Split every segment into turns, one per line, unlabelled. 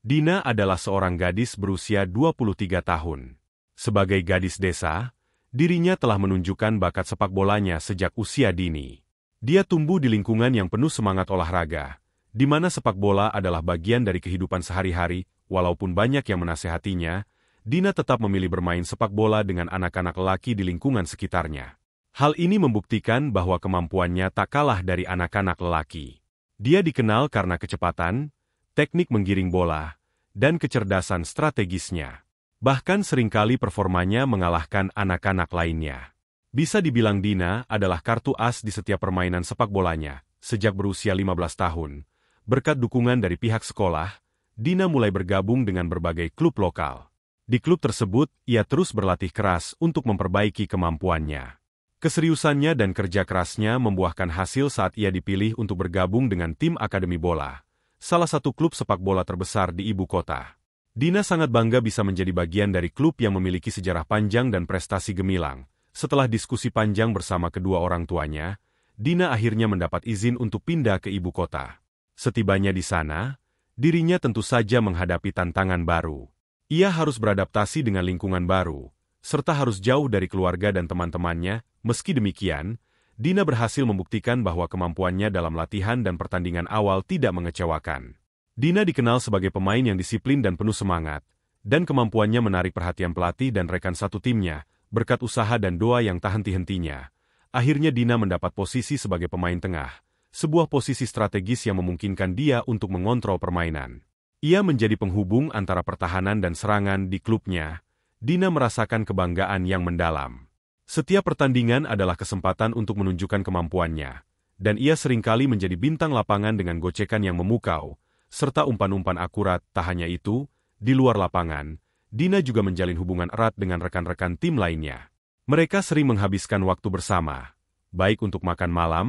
Dina adalah seorang gadis berusia 23 tahun. Sebagai gadis desa, dirinya telah menunjukkan bakat sepak bolanya sejak usia dini. Dia tumbuh di lingkungan yang penuh semangat olahraga, di mana sepak bola adalah bagian dari kehidupan sehari-hari. Walaupun banyak yang menasehatinya, Dina tetap memilih bermain sepak bola dengan anak-anak lelaki di lingkungan sekitarnya. Hal ini membuktikan bahwa kemampuannya tak kalah dari anak-anak lelaki. Dia dikenal karena kecepatan, teknik menggiring bola, dan kecerdasan strategisnya. Bahkan seringkali performanya mengalahkan anak-anak lainnya. Bisa dibilang Dina adalah kartu as di setiap permainan sepak bolanya. Sejak berusia 15 tahun, berkat dukungan dari pihak sekolah, Dina mulai bergabung dengan berbagai klub lokal. Di klub tersebut, ia terus berlatih keras untuk memperbaiki kemampuannya. Keseriusannya dan kerja kerasnya membuahkan hasil saat ia dipilih untuk bergabung dengan tim Akademi Bola, salah satu klub sepak bola terbesar di ibu kota. Dina sangat bangga bisa menjadi bagian dari klub yang memiliki sejarah panjang dan prestasi gemilang. Setelah diskusi panjang bersama kedua orang tuanya, Dina akhirnya mendapat izin untuk pindah ke ibu kota. Setibanya di sana, dirinya tentu saja menghadapi tantangan baru. Ia harus beradaptasi dengan lingkungan baru, serta harus jauh dari keluarga dan teman-temannya. Meski demikian, Dina berhasil membuktikan bahwa kemampuannya dalam latihan dan pertandingan awal tidak mengecewakan. Dina dikenal sebagai pemain yang disiplin dan penuh semangat, dan kemampuannya menarik perhatian pelatih dan rekan satu timnya. Berkat usaha dan doa yang tak henti-hentinya, akhirnya Dina mendapat posisi sebagai pemain tengah, sebuah posisi strategis yang memungkinkan dia untuk mengontrol permainan. Ia menjadi penghubung antara pertahanan dan serangan di klubnya. Dina merasakan kebanggaan yang mendalam. Setiap pertandingan adalah kesempatan untuk menunjukkan kemampuannya, dan ia seringkali menjadi bintang lapangan dengan gocekan yang memukau, serta umpan-umpan akurat. Tak hanya itu, di luar lapangan, Dina juga menjalin hubungan erat dengan rekan-rekan tim lainnya. Mereka sering menghabiskan waktu bersama, baik untuk makan malam,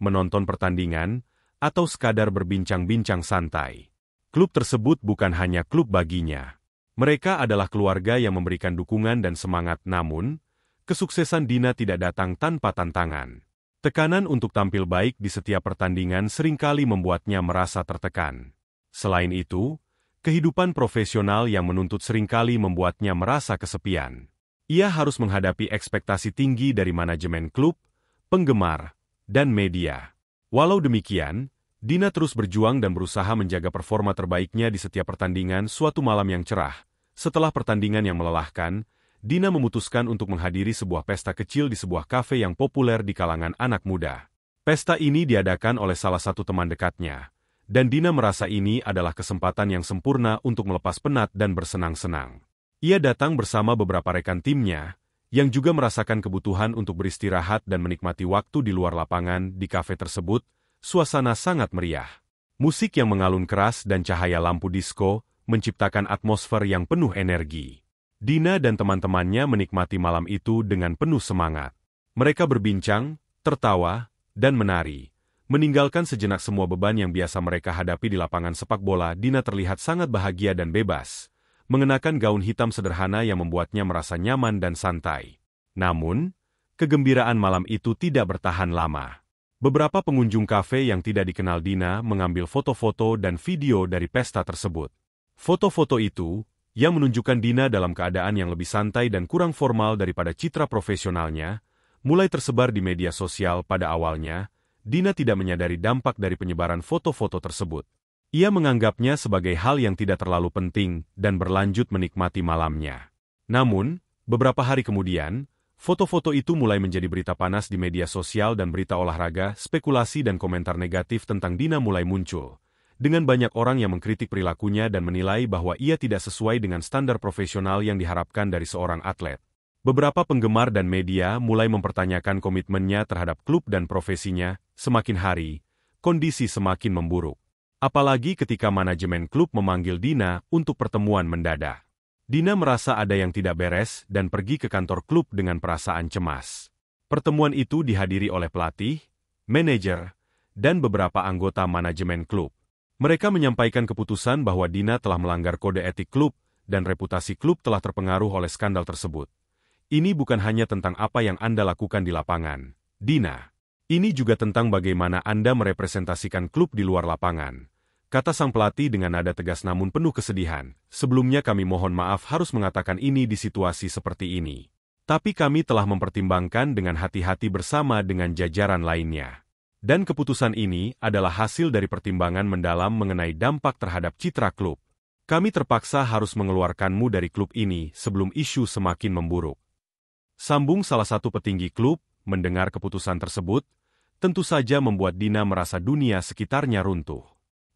menonton pertandingan, atau sekadar berbincang-bincang santai. Klub tersebut bukan hanya klub baginya. Mereka adalah keluarga yang memberikan dukungan dan semangat. Namun, kesuksesan Dina tidak datang tanpa tantangan. Tekanan untuk tampil baik di setiap pertandingan seringkali membuatnya merasa tertekan. Selain itu, kehidupan profesional yang menuntut seringkali membuatnya merasa kesepian. Ia harus menghadapi ekspektasi tinggi dari manajemen klub, penggemar, dan media. Walau demikian, Dina terus berjuang dan berusaha menjaga performa terbaiknya di setiap pertandingan. Suatu malam yang cerah, setelah pertandingan yang melelahkan, Dina memutuskan untuk menghadiri sebuah pesta kecil di sebuah kafe yang populer di kalangan anak muda. Pesta ini diadakan oleh salah satu teman dekatnya, dan Dina merasa ini adalah kesempatan yang sempurna untuk melepas penat dan bersenang-senang. Ia datang bersama beberapa rekan timnya, yang juga merasakan kebutuhan untuk beristirahat dan menikmati waktu di luar lapangan. Di kafe tersebut, suasana sangat meriah. Musik yang mengalun keras dan cahaya lampu disko menciptakan atmosfer yang penuh energi. Dina dan teman-temannya menikmati malam itu dengan penuh semangat. Mereka berbincang, tertawa, dan menari, meninggalkan sejenak semua beban yang biasa mereka hadapi di lapangan sepak bola. Dina terlihat sangat bahagia dan bebas, mengenakan gaun hitam sederhana yang membuatnya merasa nyaman dan santai. Namun, kegembiraan malam itu tidak bertahan lama. Beberapa pengunjung kafe yang tidak dikenal Dina mengambil foto-foto dan video dari pesta tersebut. Foto-foto itu, yang menunjukkan Dina dalam keadaan yang lebih santai dan kurang formal daripada citra profesionalnya, mulai tersebar di media sosial. Pada awalnya, Dina tidak menyadari dampak dari penyebaran foto-foto tersebut. Ia menganggapnya sebagai hal yang tidak terlalu penting dan berlanjut menikmati malamnya. Namun, beberapa hari kemudian, foto-foto itu mulai menjadi berita panas di media sosial dan berita olahraga. Spekulasi dan komentar negatif tentang Dina mulai muncul, dengan banyak orang yang mengkritik perilakunya dan menilai bahwa ia tidak sesuai dengan standar profesional yang diharapkan dari seorang atlet. Beberapa penggemar dan media mulai mempertanyakan komitmennya terhadap klub dan profesinya. Semakin hari, kondisi semakin memburuk. Apalagi ketika manajemen klub memanggil Dina untuk pertemuan mendadak. Dina merasa ada yang tidak beres dan pergi ke kantor klub dengan perasaan cemas. Pertemuan itu dihadiri oleh pelatih, manajer, dan beberapa anggota manajemen klub. Mereka menyampaikan keputusan bahwa Dina telah melanggar kode etik klub dan reputasi klub telah terpengaruh oleh skandal tersebut. Ini bukan hanya tentang apa yang Anda lakukan di lapangan, Dina. Ini juga tentang bagaimana Anda merepresentasikan klub di luar lapangan. kata sang pelatih dengan nada tegas namun penuh kesedihan. Sebelumnya kami mohon maaf harus mengatakan ini di situasi seperti ini. Tapi kami telah mempertimbangkan dengan hati-hati bersama dengan jajaran lainnya. Dan keputusan ini adalah hasil dari pertimbangan mendalam mengenai dampak terhadap citra klub. Kami terpaksa harus mengeluarkanmu dari klub ini sebelum isu semakin memburuk. Sambung salah satu petinggi klub, mendengar keputusan tersebut, tentu saja membuat Dina merasa dunia sekitarnya runtuh.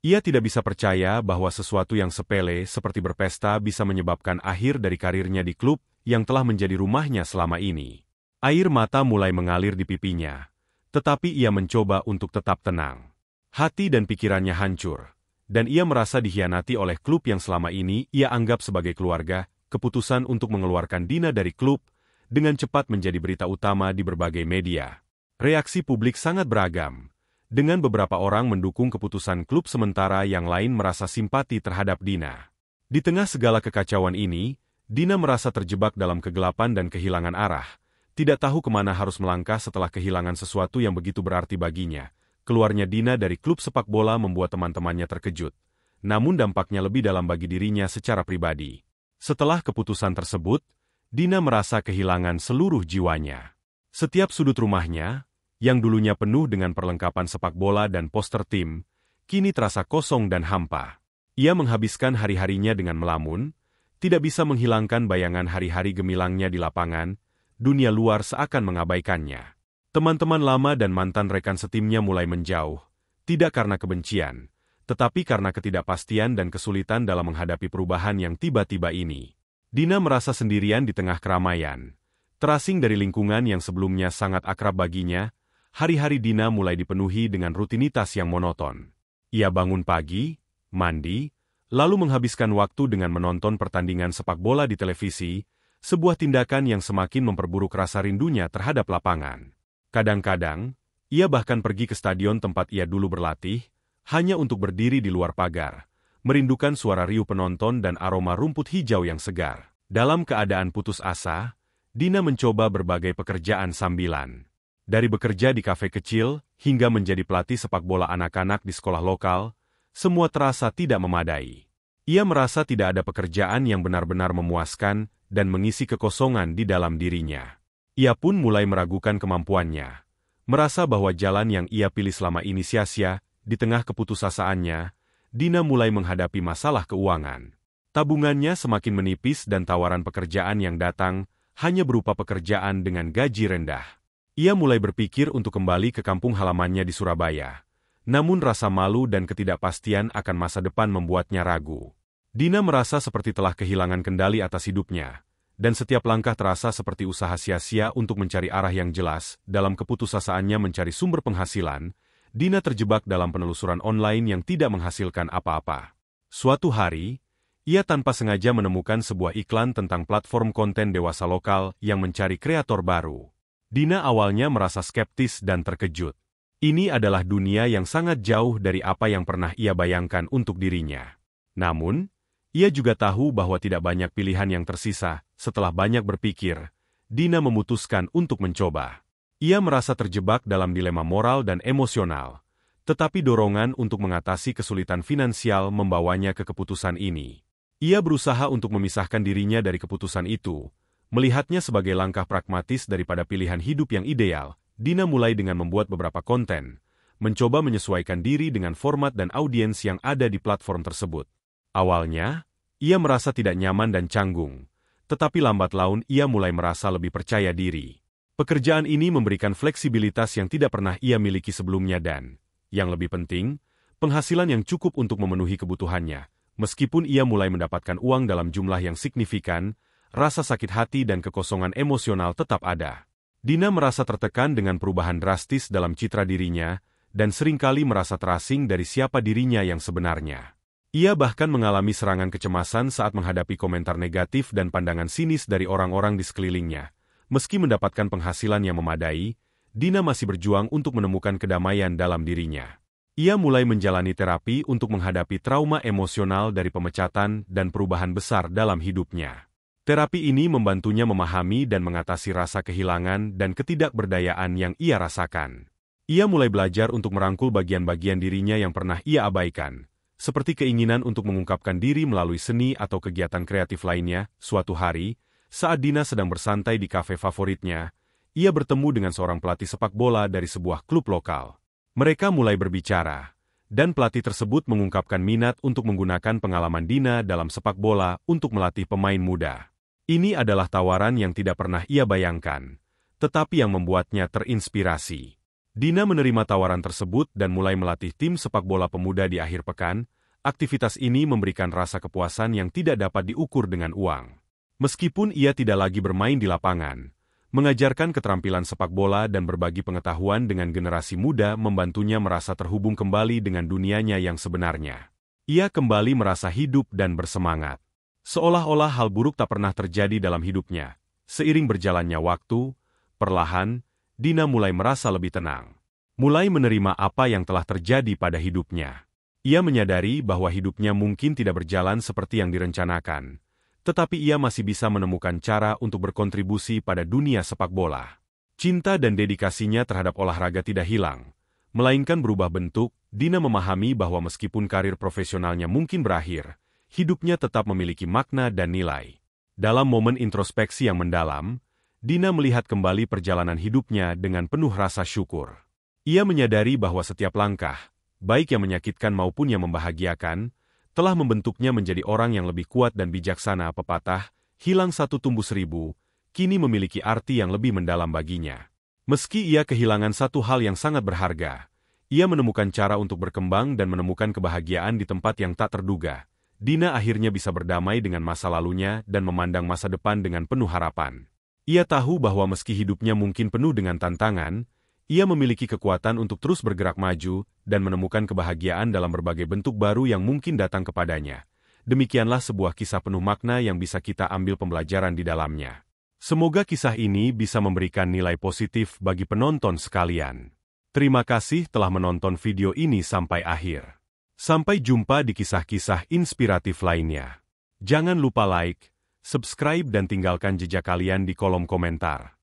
Ia tidak bisa percaya bahwa sesuatu yang sepele seperti berpesta bisa menyebabkan akhir dari karirnya di klub yang telah menjadi rumahnya selama ini. Air mata mulai mengalir di pipinya, tetapi ia mencoba untuk tetap tenang. Hati dan pikirannya hancur, dan ia merasa dikhianati oleh klub yang selama ini ia anggap sebagai keluarga. Keputusan untuk mengeluarkan Dina dari klub dengan cepat menjadi berita utama di berbagai media. Reaksi publik sangat beragam, dengan beberapa orang mendukung keputusan klub sementara yang lain merasa simpati terhadap Dina. Di tengah segala kekacauan ini, Dina merasa terjebak dalam kegelapan dan kehilangan arah, tidak tahu kemana harus melangkah setelah kehilangan sesuatu yang begitu berarti baginya. Keluarnya Dina dari klub sepak bola membuat teman-temannya terkejut, namun dampaknya lebih dalam bagi dirinya secara pribadi. Setelah keputusan tersebut, Dina merasa kehilangan seluruh jiwanya. Setiap sudut rumahnya, yang dulunya penuh dengan perlengkapan sepak bola dan poster tim, kini terasa kosong dan hampa. Ia menghabiskan hari-harinya dengan melamun, tidak bisa menghilangkan bayangan hari-hari gemilangnya di lapangan, dunia luar seakan mengabaikannya. Teman-teman lama dan mantan rekan setimnya mulai menjauh, tidak karena kebencian, tetapi karena ketidakpastian dan kesulitan dalam menghadapi perubahan yang tiba-tiba ini. Dina merasa sendirian di tengah keramaian, terasing dari lingkungan yang sebelumnya sangat akrab baginya. Hari-hari Dina mulai dipenuhi dengan rutinitas yang monoton. Ia bangun pagi, mandi, lalu menghabiskan waktu dengan menonton pertandingan sepak bola di televisi, sebuah tindakan yang semakin memperburuk rasa rindunya terhadap lapangan. Kadang-kadang, ia bahkan pergi ke stadion tempat ia dulu berlatih, hanya untuk berdiri di luar pagar, merindukan suara riuh penonton dan aroma rumput hijau yang segar. Dalam keadaan putus asa, Dina mencoba berbagai pekerjaan sambilan. Dari bekerja di kafe kecil, hingga menjadi pelatih sepak bola anak-anak di sekolah lokal, semua terasa tidak memadai. Ia merasa tidak ada pekerjaan yang benar-benar memuaskan dan mengisi kekosongan di dalam dirinya. Ia pun mulai meragukan kemampuannya, merasa bahwa jalan yang ia pilih selama ini sia-sia. Di tengah keputusasaannya, Dina mulai menghadapi masalah keuangan. Tabungannya semakin menipis dan tawaran pekerjaan yang datang hanya berupa pekerjaan dengan gaji rendah. Ia mulai berpikir untuk kembali ke kampung halamannya di Surabaya. Namun rasa malu dan ketidakpastian akan masa depan membuatnya ragu. Dina merasa seperti telah kehilangan kendali atas hidupnya, dan setiap langkah terasa seperti usaha sia-sia untuk mencari arah yang jelas. Dalam keputusasaannya mencari sumber penghasilan, Dina terjebak dalam penelusuran online yang tidak menghasilkan apa-apa. Suatu hari, ia tanpa sengaja menemukan sebuah iklan tentang platform konten dewasa lokal yang mencari kreator baru. Dina awalnya merasa skeptis dan terkejut. Ini adalah dunia yang sangat jauh dari apa yang pernah ia bayangkan untuk dirinya. Namun, ia juga tahu bahwa tidak banyak pilihan yang tersisa. Setelah banyak berpikir, Dina memutuskan untuk mencoba. Ia merasa terjebak dalam dilema moral dan emosional, tetapi dorongan untuk mengatasi kesulitan finansial membawanya ke keputusan ini. Ia berusaha untuk memisahkan dirinya dari keputusan itu, melihatnya sebagai langkah pragmatis daripada pilihan hidup yang ideal. Dina mulai dengan membuat beberapa konten, mencoba menyesuaikan diri dengan format dan audiens yang ada di platform tersebut. Awalnya, ia merasa tidak nyaman dan canggung, tetapi lambat laun ia mulai merasa lebih percaya diri. Pekerjaan ini memberikan fleksibilitas yang tidak pernah ia miliki sebelumnya dan, yang lebih penting, penghasilan yang cukup untuk memenuhi kebutuhannya. Meskipun ia mulai mendapatkan uang dalam jumlah yang signifikan, rasa sakit hati dan kekosongan emosional tetap ada. Dina merasa tertekan dengan perubahan drastis dalam citra dirinya, dan seringkali merasa terasing dari siapa dirinya yang sebenarnya. Ia bahkan mengalami serangan kecemasan saat menghadapi komentar negatif dan pandangan sinis dari orang-orang di sekelilingnya. Meski mendapatkan penghasilan yang memadai, Dina masih berjuang untuk menemukan kedamaian dalam dirinya. Ia mulai menjalani terapi untuk menghadapi trauma emosional dari pemecatan dan perubahan besar dalam hidupnya. Terapi ini membantunya memahami dan mengatasi rasa kehilangan dan ketidakberdayaan yang ia rasakan. Ia mulai belajar untuk merangkul bagian-bagian dirinya yang pernah ia abaikan, seperti keinginan untuk mengungkapkan diri melalui seni atau kegiatan kreatif lainnya. Suatu hari, saat Dina sedang bersantai di kafe favoritnya, ia bertemu dengan seorang pelatih sepak bola dari sebuah klub lokal. Mereka mulai berbicara, dan pelatih tersebut mengungkapkan minat untuk menggunakan pengalaman Dina dalam sepak bola untuk melatih pemain muda. Ini adalah tawaran yang tidak pernah ia bayangkan, tetapi yang membuatnya terinspirasi. Dina menerima tawaran tersebut dan mulai melatih tim sepak bola pemuda di akhir pekan. Aktivitas ini memberikan rasa kepuasan yang tidak dapat diukur dengan uang. Meskipun ia tidak lagi bermain di lapangan, mengajarkan keterampilan sepak bola dan berbagi pengetahuan dengan generasi muda membantunya merasa terhubung kembali dengan dunianya yang sebenarnya. Ia kembali merasa hidup dan bersemangat. Seolah-olah hal buruk tak pernah terjadi dalam hidupnya. Seiring berjalannya waktu, perlahan, Dina mulai merasa lebih tenang. Mulai menerima apa yang telah terjadi pada hidupnya. Ia menyadari bahwa hidupnya mungkin tidak berjalan seperti yang direncanakan, tetapi ia masih bisa menemukan cara untuk berkontribusi pada dunia sepak bola. Cinta dan dedikasinya terhadap olahraga tidak hilang, melainkan berubah bentuk. Dina memahami bahwa meskipun karir profesionalnya mungkin berakhir, hidupnya tetap memiliki makna dan nilai. Dalam momen introspeksi yang mendalam, Dina melihat kembali perjalanan hidupnya dengan penuh rasa syukur. Ia menyadari bahwa setiap langkah, baik yang menyakitkan maupun yang membahagiakan, telah membentuknya menjadi orang yang lebih kuat dan bijaksana. Pepatah, hilang satu tumbuh seribu, kini memiliki arti yang lebih mendalam baginya. Meski ia kehilangan satu hal yang sangat berharga, ia menemukan cara untuk berkembang dan menemukan kebahagiaan di tempat yang tak terduga. Dina akhirnya bisa berdamai dengan masa lalunya dan memandang masa depan dengan penuh harapan. Ia tahu bahwa meski hidupnya mungkin penuh dengan tantangan, ia memiliki kekuatan untuk terus bergerak maju dan menemukan kebahagiaan dalam berbagai bentuk baru yang mungkin datang kepadanya. Demikianlah sebuah kisah penuh makna yang bisa kita ambil pembelajaran di dalamnya. Semoga kisah ini bisa memberikan nilai positif bagi penonton sekalian. Terima kasih telah menonton video ini sampai akhir. Sampai jumpa di kisah-kisah inspiratif lainnya. Jangan lupa like, subscribe dan tinggalkan jejak kalian di kolom komentar.